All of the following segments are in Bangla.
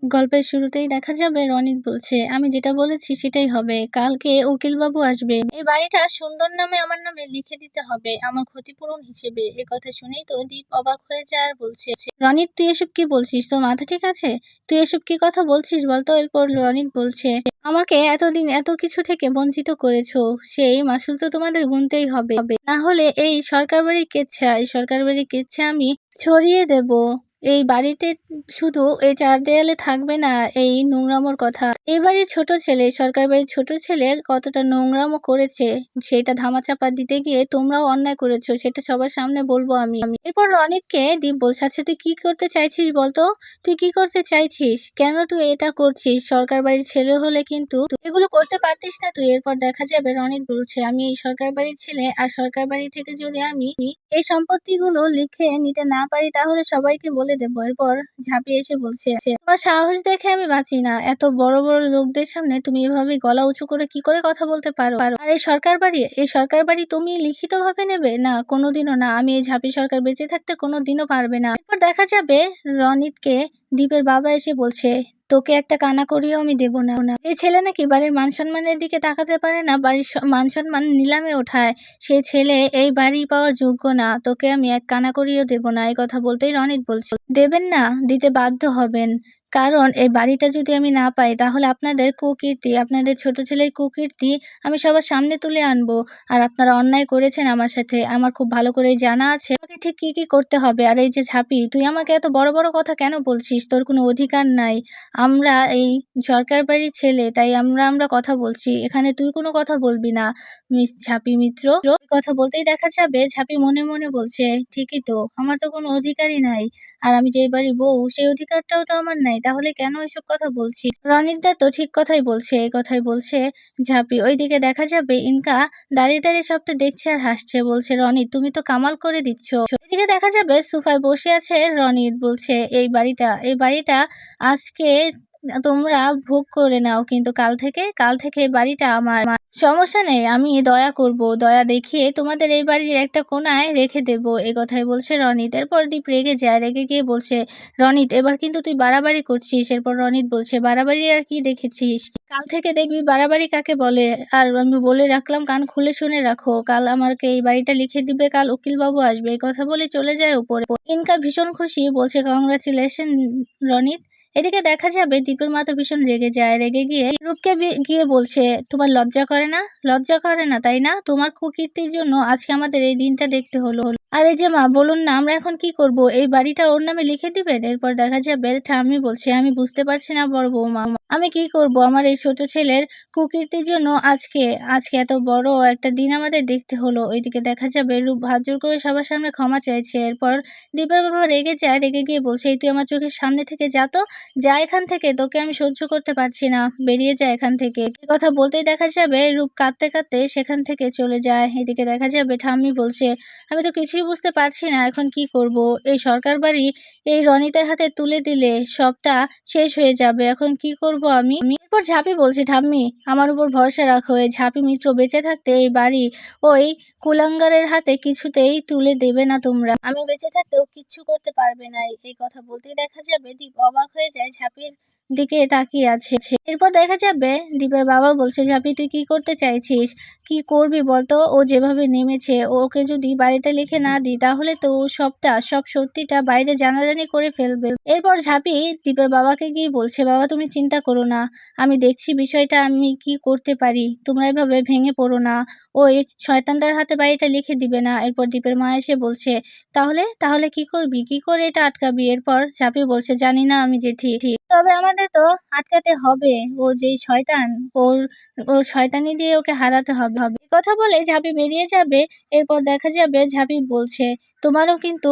গল্পের শুরুতেই দেখা যাবে রনিত বলছে, আমি যেটা বলেছি সেটাই হবে, কালকে উকিল বাবু আসবে, এই বাড়িটা সুন্দর নামে আমার নামে লিখে দিতে হবে আমার ক্ষতিপূরণ হিসেবে। এ কথা শুনেই তো দীপ অবাক হয়ে যায় আর বলছে, রনিত তুই এসব কি বলছিস, তোর মাথা ঠিক আছে? তুই এসব কি কথা বলছিস বলতো? এরপর রনিত বলছে, আমাকে এতদিন এত কিছু থেকে বঞ্চিত করেছো, সেই মাসুল তো তোমাদের গুনতেই হবে, না হলে এই সরকার বাড়ির কেচ্ছা, এই সরকার বাড়ির কেচ্ছা আমি ছড়িয়ে দেব। এই বাড়িতে শুধু এই চার দেয়ালে থাকবে না এই নোংরামোর কথা। এই বাড়ির ছোট ছেলে, সরকার বাড়ির ছোট ছেলে কতটা নোংরামো করেছে সেটা ধামাচাপা দিতে গিয়ে তোমরাও অন্যায় করেছো, সেটা সবার সামনে বলবো আমি। এরপর রনিতকে দীপ বলছে, আচ্ছা তুই কি করতে চাইছিস বলতো? তুই কি করতে চাইছিস? কেন তুই এটা করছিস? সরকার বাড়ির ছেলে হলে কিন্তু এগুলো করতে পারতিস না তুই। এরপর দেখা যাবে রনিত বলছে, আমি এই সরকার বাড়ির ছেলে, আর সরকার বাড়ি থেকে যদি আমি এই সম্পত্তিগুলো লিখে নিতে না পারি তাহলে সবাইকে বলে দেবো। এরপর ঝাঁপিয়ে এসে বলছে, তোমার সাহস দেখে আমি বাঁচি না, এত বড় বড় লোকদের সামনে তুমি এভাবে গলা উঁচু করে কি করে কথা বলতে পারো? আর এই সরকার বাড়ি তুমি লিখিত ভাবে নেবে না? কোনোদিনও না, আমি এই ঝাঁপি সরকার বেঁচে থাকতে কোনোদিনও পারবে না। এরপর দেখা যাবে রনিতকে দীপের বাবা এসে বলছে, তোকে একটা কানা করিয়েও আমি দেবো না। এই ছেলে নাকি বাড়ির মান সম্মানের দিকে তাকাতে পারে না, বাড়ির মান সম্মান নিলামে ওঠায়, সে ছেলে এই বাড়ি পাওয়ার যোগ্য না, তোকে আমি এক কানা করিয়েও দেবো না। এই কথা বলতেই রনিত বলছে, দেবেন না, দিতে বাধ্য হবেন, কারণ এই বাড়িটা যদি আমি না পাই তাহলে আপনাদের কুকীর্তি, আপনাদের ছোট ছেলের কুকীর্তি আমি সবার সামনে তুলে আনবো। আর আপনারা অন্যায় করেছেন আমার সাথে, আমার খুব ভালো করেই জানা আছে আমাকে ঠিক কি কি করতে হবে। আর এই যে ঝাঁপি, তুই আমাকে এত বড় বড় কথা কেন বলছিস? তোর কোনো অধিকার নাই, আমরা এই সরকার বাড়ির ছেলে, তাই আমরা কথা বলছি, এখানে তুই কোনো কথা বলবি না মিস ঝাঁপি মিত্র। এই কথা বলতেই দেখা যাবে ঝাঁপি মনে মনে বলছে, ঠিকই তো, আমার তো কোনো অধিকারই নাই, আর আমি যেই বাড়ির বউ সেই অধিকারটাও তো আমার নাই, তাহলে কেন এসব কথা বলছিস? রনিতদা তো ঠিক কথাই বলছে, এই কথাই বলছে ঝাঁপি। ওইদিকে দেখা যাবে ইনকা দাঁড়িয়ে দাঁড়িয়ে সবটা দেখছে আর হাসছে, বলছে, রনিত তুমি তো কামাল করে দিচ্ছ। এদিকে দেখা যাবে সোফায় বসে আছে রনিত, বলছে, এই বাড়িটা আজকে তোমরা ভোগ করে নাও, কিন্তু কাল থেকে এই বাড়িটা আমার। সমস্যা নেই, আমি দয়া করব, দয়া দেখিয়ে তোমাদের এই বাড়ির একটা কোনায় রেখে দেব। এই কথাই বলছে রনিত। এরপর দীপ রেগে যায়, রেগে গিয়ে বলছে, রনিত এবার কিন্তু তুই বাড়াবাড়ি করছিস। এরপর রনিত বলছে, বাড়াবাড়ি আর কি দেখেছিস? কাল থেকে দেখবি বাড়াবাড়ি কাকে বলে। আর আমি বলে রাখলাম, কান খুলে শুনে রাখো, কাল আমাকে এই বাড়িটা লিখে দিবে, কাল উকিল বাবু আসবে। এই কথা বলে চলে যায় উপরে। ইনকা ভীষণ খুশি, বলছে, কংগ্রাচুলেশন রনিত। এদিকে দেখা যাবে দীপের মা তো ভীষণ রেগে যায়, রেগে গিয়ে রূপকে গিয়ে বলছে, তোমার লজ্জা করে না? লজ্জা করে না তাই না? তোমার কুকীর্তির জন্য আজকে আমাদের এই দিনটা দেখতে হলো। আর এই যে মা, বলুন না আমরা এখন কি করব? এই বাড়িটা ওর নামে লিখে দিবেন? এরপর দেখা যাবে ঠাম্মি বলছে, আমি বুঝতে পারছি না বড় বৌমা, আমি কি করব? আমার এই ছোট ছেলের কুকীর্তির জন্য আজকে আজকে এত বড় একটা দিন আমাদের দেখতে হলো। ওইদিকে দেখা যাবে রূপ হাত জোর করে সবার সামনে ক্ষমা চাইছে। এরপর দীপের বাবা রেগে যায়, রেগে গিয়ে বলছে, এই তুই আমার চোখের সামনে থেকে যা তো, যা এখান থেকে, তোকে আমি সহ্য করতে পারছি না, বেরিয়ে যায় এখান থেকে। এই কথা বলতেই দেখা যাবে রূপ কাঁদতে কাঁদতে সেখান থেকে চলে যায়। এদিকে দেখা যাবে ঠাম্মি বলছে, আমি তো কিছুই বুঝতে পারছি না এখন কি করব। এই সরকার বাড়ি এই রনিতের হাতে তুলে দিলে সবটা শেষ হয়ে যাবে, এখন কি করব আমি? এরপর ঝাঁপি বলছে, ঠাম্মি আমার উপর ভরসা রাখো, এই ঝাঁপি মিত্র বেঁচে থাকতে এই বাড়ি ওই কুলাঙ্গারের হাতে কিছুতেই তুলে দেবে না তোমরা, আমি বেঁচে থাকতেও কিচ্ছু করতে পারবে না। এই কথা বলতেই দেখা যাবে দীপ অবাক হয়ে যায়, ঝাঁপির দিকে তাকিয়ে আছে। এরপর দেখা যাবে দীপের বাবা বলছে, ঝাঁপি তুই কি করতে চাইছিস? কি করবি বলতো? ও যেভাবে নেমেছে, ওকে যদি বাড়িটা লিখে না দিই তাহলে তো ও সব সত্যিটা বাইরে জানাজানি করে ফেলবে। এরপর ঝাঁপি দীপের বাবাকে গিয়ে বলছে, বাবা তুমি চিন্তা করো না, আমি দেখছি বিষয়টা আমি কি করতে পারি, তোমরা এভাবে ভেঙে পড়ো না, ওই শয়তানটার হাতে বাড়িটা লিখে দিবে না। এরপর দীপের মা এসে বলছে, তাহলে তাহলে কি করবি, কি করে এটা আটকাবি? এরপর ঝাঁপি বলছে, জানি না আমি জেঠি, তবে আমাদের তো আটকাতে হবে, ও যেই শয়তান, ওর ওর শয়তানি দিয়ে ওকে হারাতে হবে। এই কথা বলে ঝাঁপি বেরিয়ে যাবে। এরপর দেখা যাবে ঝাঁপি বলছে, তোমারও কিন্তু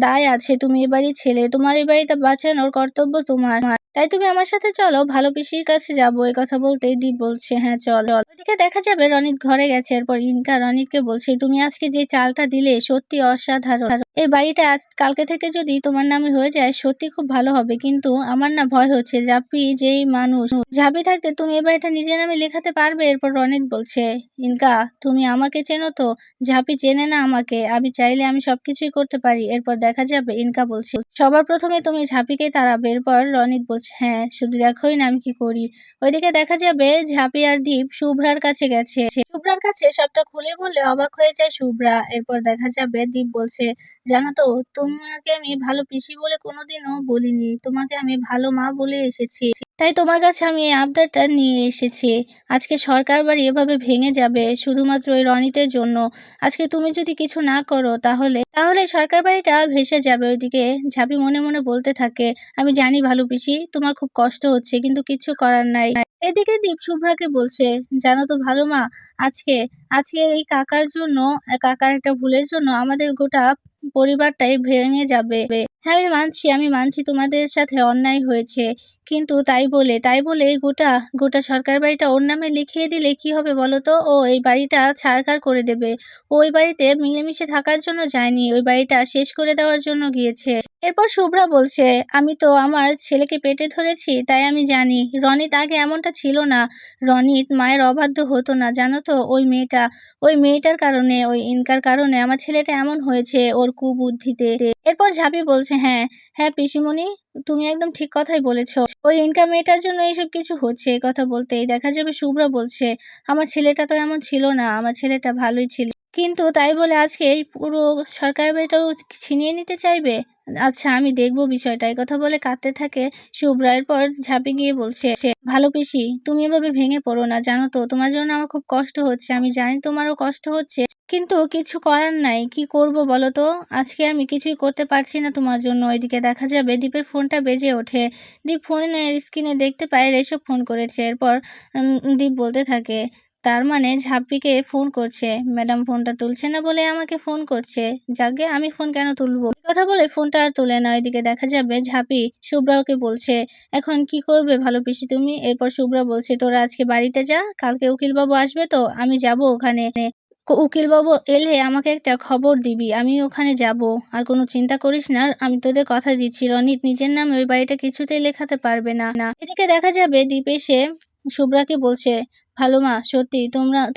দায় আছে, তুমি এ বাড়ির ছেলে, তোমার এই বাড়িটা বাঁচানোর কর্তব্য তোমার, তাই তুমি আমার সাথে চলো, ভালো পিসির কাছে যাবো। এই কথা বলতেই দীপ বলছে, হ্যাঁ চল। ওইদিকে দেখা যাবে রনিত ঘরে গেছে। এরপর ইনকা রনিতকে বলছে, তুমি আজকে যে চালটা দিলে সত্যি অসাধারণ। এই বাড়িটা কালকে থেকে যদি তোমার নামে হয়ে যায় সত্যি খুব ভালো হবে, কিন্তু আমার না ভয় হচ্ছে ঝাঁপি যেই মানুষ, ঝাঁপি থাকতে তুমি এই বাড়িটা নিজের নামে লেখাতে পারবে? এরপর রনিত বলছে, ইনকা তুমি আমাকে চেনো তো, ঝাঁপি চেনে না আমাকে, আমি চাইলে আমি সবকিছুই করতে পারি। এরপর দেখা যাবে ইনকা বলছে, সবার প্রথমে তুমি ঝাঁপিকে তাড়াবে। এরপর রনিত বলছে, হ্যাঁ শুধু দেখোই না আমি কি করি। ওইদিকে দেখা যাবে ঝাঁপি আর দীপ শুভ্রার কাছে গেছে, শুভ্রার কাছে সবটা খুলে বললে অবাক হয়ে যায় শুভ্রা। এরপর দেখা যাবে দীপ বলছে, জানো তো তোমাকে আমি ভালো পিসি বলে কোনোদিনও বলিনি, তোমাকে আমি ভালো মা বলে এসেছি, তাই তোমার কাছে আমি এই আবদারটা নিয়ে এসেছি। আজকে সরকার বাড়ি এভাবে ভেঙে যাবে শুধুমাত্র ওই রনিতের জন্য। আজকে তুমি যদি কিছু না করো তাহলে তাহলে সরকার বাড়িটা ভেসে যাবে। ওইদিকে ঝাঁপি মনে মনে বলতে থাকে, আমি জানি ভালো পিসি তোমার খুব কষ্ট হচ্ছে, কিন্তু কিচ্ছু করার নাই। এদিকে দীপ শুভ্রাকে বলছে, জানো তো ভালো মা, আজকে আজকে এই কাকার জন্য, কাকার একটা ভুলের জন্য আমাদের গোটা পরিবারটাই ভেঙে যাবে। হ্যাঁ আমি মানছি তোমাদের সাথে অন্যায় হয়েছে, কিন্তু তাই বলে গোটা গোটা সরকার বাড়িটা ওর নামে লিখিয়ে দিলে কি হবে বলো তো? ও এই বাড়িটা ছাড়খাড় করে দেবে। ও ওই বাড়িতে মিলেমিশে থাকার জন্য যায়নি, ওই বাড়িটা শেষ করে দেওয়ার জন্য গিয়েছে। এরপর শুভ্রা বলছে, আমি তো আমার ছেলেকে পেটে ধরেছি, তাই আমি জানি রনিত আগে এমনটা ছিল না। রনিত মায়ের অবাধ্য হতো না, জানো তো? ওই মেয়েটার কারণে, ওই ইনকার কারণে আমার ছেলেটা এমন হয়েছে ওর কুবুদ্ধিতে। এরপর ঝাঁপি বলছে, হ্যাঁ হ্যাঁ পিসিমণি, তুমি একদম ঠিক কথাই বলেছ, ওই ইনকা মেয়েটার জন্য এইসব কিছু হচ্ছে। এই কথা বলতেই দেখা যাবে শুভ্রা বলছে, আমার ছেলেটা তো এমন ছিল না, আমার ছেলেটা ভালোই ছিল, কিন্তু তাই বলে আজকে এই পুরো সরকারি বাড়িটাও ছিনিয়ে নিতে চাইবে? আচ্ছা আমি দেখবো বিষয়টা। এই কথা বলে কাঁদতে থাকে শুভ্রা। এরপর ঝাঁপি গিয়ে বলছে, ভালো পিসি তুমি এভাবে ভেঙে পড়ো না, জানো তো তোমার জন্য আমার খুব কষ্ট হচ্ছে, আমি জানি তোমারও কষ্ট হচ্ছে, কিন্তু কিছু করার নাই, কি করব বলো তো? আজকে আমি কিছুই করতে পারছি না তোমার জন্য। এদিকে দেখা যাবে দীপের ফোনটা বেজে ওঠে। দীপ ফোনের স্ক্রিনে দেখতে পায় রেশব ফোন করেছে। এরপর দীপ বলতে থাকে, তার মানে ঝাঁপিকে ফোন করছে, ম্যাডাম ফোনটা তুলছে না বলে আমাকে ফোন করছে, যাকে আমি ফোন কেন তুলবো? এই কথা বলে ফোনটা আর তুলে না। এদিকে দেখা যাবে ঝাঁপি শুভ্রাকে বলছে, এখন কি করবে ভালো পিসি তুমি? এরপর শুভ্রা বলছে, তোরা আজকে বাড়িতে যা, কালকে উকিলবাবু আসবে তো আমি যাব ওখানে, উকিলবাবু এলে আমাকে একটা খবর দিবি, আমি ওখানে যাব। আর কোনো চিন্তা করিস না, আমি তোদের কথা দিচ্ছি রনিত নিজের নামে ওই বাড়িটা কিছুতেই লেখাতে পারবে না। এদিকে দেখা যাবে দীপ এসে শুভ্রাকে বলছে, ভালো মা সত্যি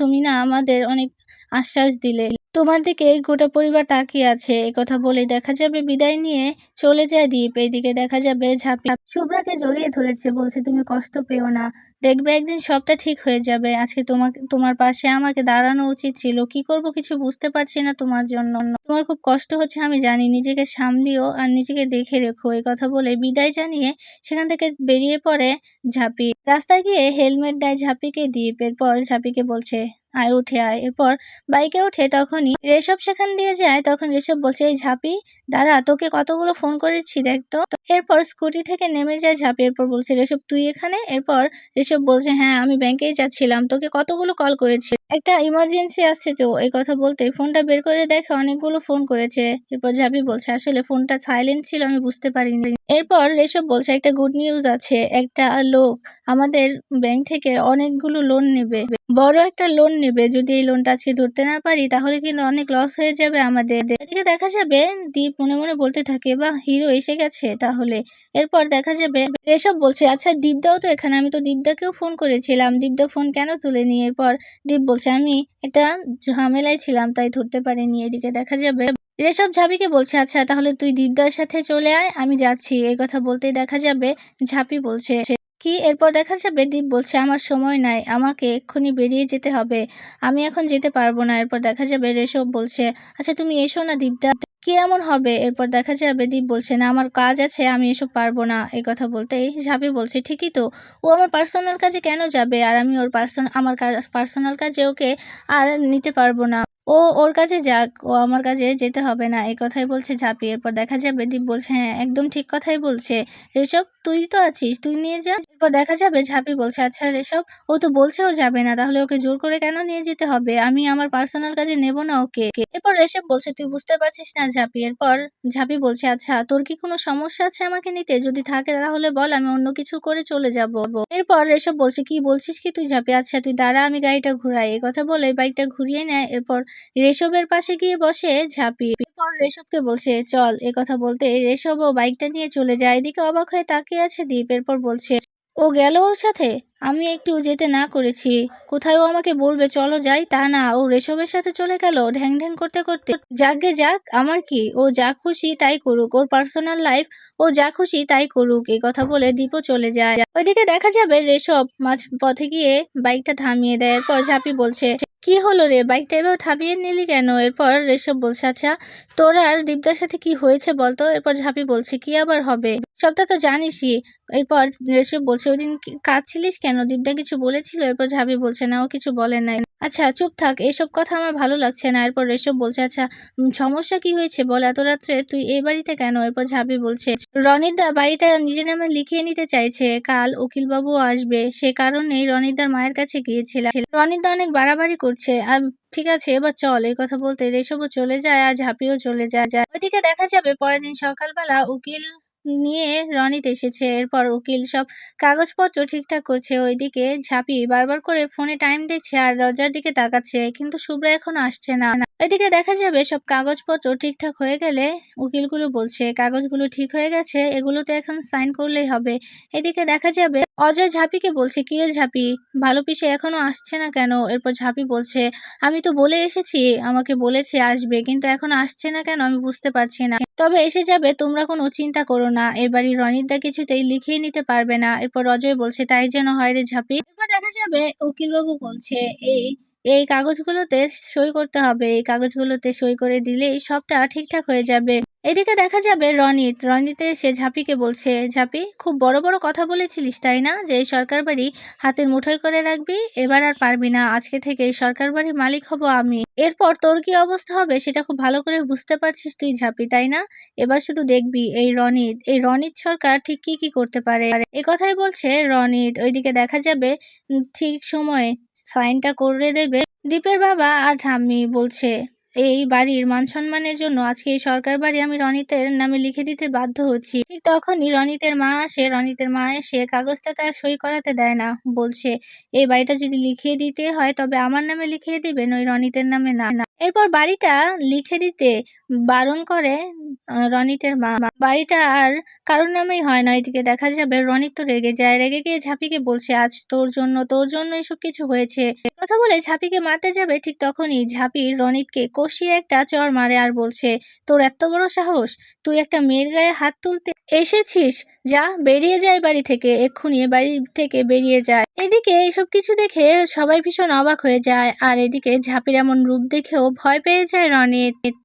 তুমি না আমাদের অনেক আশ্বাস দিলে, তোমার দিকে গোটা পরিবার তাকিয়ে আছে। এই কথা বলে দেখা যাবে বিদায় নিয়ে চলে যায় দীপ। এইদিকে দেখা যাবে ঝাঁপি শুভ্রাকে জড়িয়ে ধরেছে, বলছে তুমি কষ্ট পেও না, দেখবে একদিন সবটা ঠিক হয়ে যাবে। আজকে তোমার পাশে আমাকে দাঁড়ানো উচিত ছিল, কি করব কিছু বুঝতে পারছি না তোমার জন্য, তোমার খুব কষ্ট হচ্ছে আমি জানি, নিজেকে সামলিও আর নিজেকে দেখে রেখো। এই কথা বলে বিদায় জানিয়ে সেখান থেকে বেরিয়ে পড়ে ঝাঁপি। রাস্তায় গিয়ে হেলমেট দেয় ঝাঁপিকে দীপ। এরপর ঝাঁপিকে বলছে, আয় উঠে আয়। এরপর বাইকে ওঠে, তখনই রেশব সেখান দিয়ে যায়। তখন রেশব বলছে, এই ঝাঁপি দাঁড়া, তোকে কতগুলো ফোন করেছি দেখতো। এরপর স্কুটি থেকে নেমে যায় ঝাঁপি। এরপর বলছে, রেশব তুই এখানে? এরপর ঋষভ বলছে, হ্যাঁ আমি ব্যাংকেই যাচ্ছিলাম, তোকে কতগুলো কল করেছি, একটা ইমার্জেন্সি আসছে তো। এই কথা বলতে ফোনটা বের করে দেখে অনেকগুলো ফোন করেছে। এরপর ঝাঁপি বলছে, আসলে ফোনটা সাইলেন্ট ছিল, আমি বুঝতে পারিনি। এরপর ঋষভ বলছে, একটা গুড নিউজ আছে, একটা লোক আমাদের ব্যাংক থেকে অনেকগুলো লোন নেবে, বড় একটা লোন নেবে। যদি এই লোনটা আজকে ধরতে না পারি তাহলে কিন্তু অনেক লস হয়ে যাবে আমাদের। এদিকে দেখা যাবে দীপ মনে মনে বলতে থাকে, বাহ হিরো এসে গেছে তাহলে। এরপর দেখা যাবে রেশব বলছে, আচ্ছা দীপদাও তো এখানে, আমি তো দীপদাকেও ফোন করেছিলাম, দীপদা ফোন কেন তুলেনি? এরপর দীপ বলছে, আমি একটা ঝামেলায় ছিলাম তাই ধরতে পারিনি। এদিকে দেখা যাবে রেশব ঝাঁপিকে বলছে, আচ্ছা তাহলে তুই দীপদার সাথে চলে আয়, আমি যাচ্ছি। এই কথা বলতেই দেখা যাবে ঝাঁপি বলছে, কি? এরপর দেখা যাবে দীপ বলছে, আমার সময় নাই, আমাকে এক্ষুনি বেরিয়ে যেতে হবে, আমি এখন যেতে পারবো না। এরপর দেখা যাবে রেশব বলছে, আচ্ছা তুমি এসো না দীপদা, কি এমন হবে? এরপর দেখা যাবে দীপ বলছে, না আমার কাজ আছে, আমি এসব পারবো না। এই কথা বলতেই ঝাঁপি বলছে, ঠিকই তো, ও আমার পার্সোনাল কাজে কেন যাবে, আর আমি ওর আমার পার্সোনাল কাজে ওকে আর নিতে পারবো না, ও ওর কাছে যাক, ও আমার কাছে যেতে হবে না। এই কথাই বলছে ঝাঁপি। এরপর দেখা যাবে দীপ বলছে, হ্যাঁ একদম ঠিক কথাই বলছে রেশব, তুই তো আছিস, তুই নিয়ে যা। এরপর দেখা যাবে ঝাঁপি বলছে, আচ্ছা রেশব, ও তো বলছে ও যাবে না, তাহলে ওকে জোর করে কেন নিয়ে যেতে হবে? আমি আমার পার্সোনাল কাজে নেব না ওকে। এরপর রেশব বলছে, তুই বুঝতে পারছিস না ঝাঁপি। এরপর ঝাঁপি বলছে, আচ্ছা তোর কি কোনো সমস্যা আছে আমাকে নিতে? যদি থাকে তাহলে বল, আমি অন্য কিছু করে চলে যাব। এরপর রেশব বলছে, কি বলছিস কি তুই ঝাঁপি? আচ্ছা তুই দাঁড়া, আমি গাড়িটা ঘুরাই। এই কথা বলে বাইকটা ঘুরিয়ে নেয়। এরপর রেশবের পাশে গিয়ে বসে ঝাঁপি। এরপর রেশবকে বলছে চল। কথা বলতে রেশবও বাইকটা নিয়ে চলে যায়। এদিকে অবাক হয়ে তাকিয়ে আছে দীপ। এরপর বলছে ও গেল ওর সাথে? আমি একটু যেতে না করেছি। কোথায় ও আমাকে বলবে চলো যাই, তা না, ও রেশবের সাথে চলে গেল ঢ্যাং ঢ্যাং করতে করতে। যাকগে যাক, আমার কি, ও যা খুশি তাই করুক, ওর পার্সোনাল লাইফ, ও যা খুশি তাই করুক। এই কথা বলে দীপও চলে যায়। ওইদিকে দেখা যাবে রেশব মাঝ পথে গিয়ে বাইকটা থামিয়ে দেয়। এরপর ঝাঁপি বলছে কি হলো রে, বাইকটা এবার থামিয়ে নিলি কেন? এরপর রেশব বলছে আচ্ছা তোর আর দীপদার সাথে কি হয়েছে বলতো? এরপর ঝাঁপি বলছে কি আবার হবে, সবটা তো জানিসই। এরপর রেশব বলছে ওইদিন কাঁদছিলিস কেন, দীপদা কিছু বলেছিল? এরপর ঝাঁপি বলছে না, ও কিছু বলে নাই। আচ্ছা চুপ থাক, এসব কথা আমার ভালো লাগছে না। এরপর রেশব বলছে আচ্ছা সমস্যা কি হয়েছে বল, এত রাত্রে তুই এই বাড়িতে কেন? এরপর ঝাঁপি বলছে রনিতদা বাড়িটা নিজের নামে লিখিয়ে নিতে চাইছে, কাল উকিল বাবু আসবে, সে কারণেই রনিতদার মায়ের কাছে গিয়েছিলাম। রনিতদা অনেক বাড়াবাড়ি করছে। ঠিক আছে এবার চল। এই কথা বলতে রেশবও চলে যায় আর ঝাঁপিও চলে যায়। ওইদিকে দেখা যাবে পরের দিন সকালবেলা উকিল নিয়ে রনিত এসেছে। এরপর উকিল সব কাগজপত্র ঠিকঠাক করছে। ওইদিকে ঝাঁপি বারবার করে ফোনে টাইম দেখছে আর দরজার দিকে তাকাচ্ছে, কিন্তু শুভ্রা এখনো আসছে না। এদিকে দেখা যাবে সব কাগজপত্র ঠিকঠাক হয়ে গেলে উকিলগুলো বলছে কাগজগুলো ঠিক হয়ে গেছে, এগুলোতে এখন সাইন করলেই হবে। এদিকে দেখা যাবে অজয় ঝাঁপিকে বলছে কি রে ঝাঁপি, ভালো পিসে এখনো আসছে না কেন? এরপর ঝাঁপি বলছে আমি তো বলে এসেছি, আমাকে বলেছে আসবে, কিন্তু এখন আসছে না কেন আমি বুঝতে পারছি না। তবে এসে যাবে, তোমরা কোনো চিন্তা করো না, এবারই রনিতদা কিছুতেই লিখিয়ে নিতে পারবে না। এরপর অজয় বলছে তাই যেন হয় রে ঝাঁপি। এরপর দেখা যাবে উকিলবাবু বলছে এই এই কাগজগুলোতে সই করতে হবে, এই কাগজগুলোতে সই করে দিলেই সবটা ঠিকঠাক হয়ে যাবে। এদিকে দেখা যাবে রনিতে এসে ঝাঁপিকে বলছে ঝাঁপি খুব বড় বড় কথা বলেছিলিস তাই না, যে এই সরকার বাড়ি হাতের মুঠোয় করে রাখবি, এবার আর পারবি না, আজকে থেকে এই সরকার বাড়ির মালিক হব আমি। এরপর তোর কি অবস্থা হবে সেটা খুব ভালো করে বুঝতে পারছিস তুই ঝাঁপি, তাই না? এবার শুধু দেখবি এই রনিত সরকার ঠিক কি কি করতে পারে। এ কথাই বলছে রনিত। ওইদিকে দেখা যাবে ঠিক সময়ে সাইনটা করে দেবে দীপের বাবা আর ঠাম্মি। বলছে এই বাড়ির মান সম্মানের জন্য আজকে এই সরকার বাড়ি আমি রনিতের নামে লিখে দিতে বাধ্য হচ্ছি। ঠিক তখনই রনিতের মা আসে। রনিতের মা এসে কাগজটা তার সই করাতে দেয় না, বলছে এই বাড়িটা যদি লিখিয়ে দিতে হয় তবে আমার নামে লিখিয়ে দিবেন, ওই রনিতের নামে না। এরপর বাড়িটা লিখে দিতে বারণ করে রনিতের মা। বাড়িটা আর কারোর নামেই হয় না। এদিকে দেখা যাবে রনিত তো রেগে যায়, রেগে গিয়ে ঝাঁপিকে বলছে আজ তোর জন্য এসব কিছু হয়েছে। কথা বলে ঝাঁপিকে মারতে যাবে, ঠিক তখনই ঝাঁপি রনিতকে কষিয়ে একটা চড় মারে আর বলছে তোর এত বড় সাহস, তুই একটা মেয়ের গায়ে হাত তুলতে এসেছিস, যা বেরিয়ে যায় বাড়ি থেকে, এক্ষুনি বাড়ি থেকে বেরিয়ে যায়। এদিকে এইসব কিছু দেখে সবাই ভীষণ অবাক হয়ে যায় আর এদিকে ঝাঁপির এমন রূপ দেখেও ভয় পেয়ে যায় রনিত।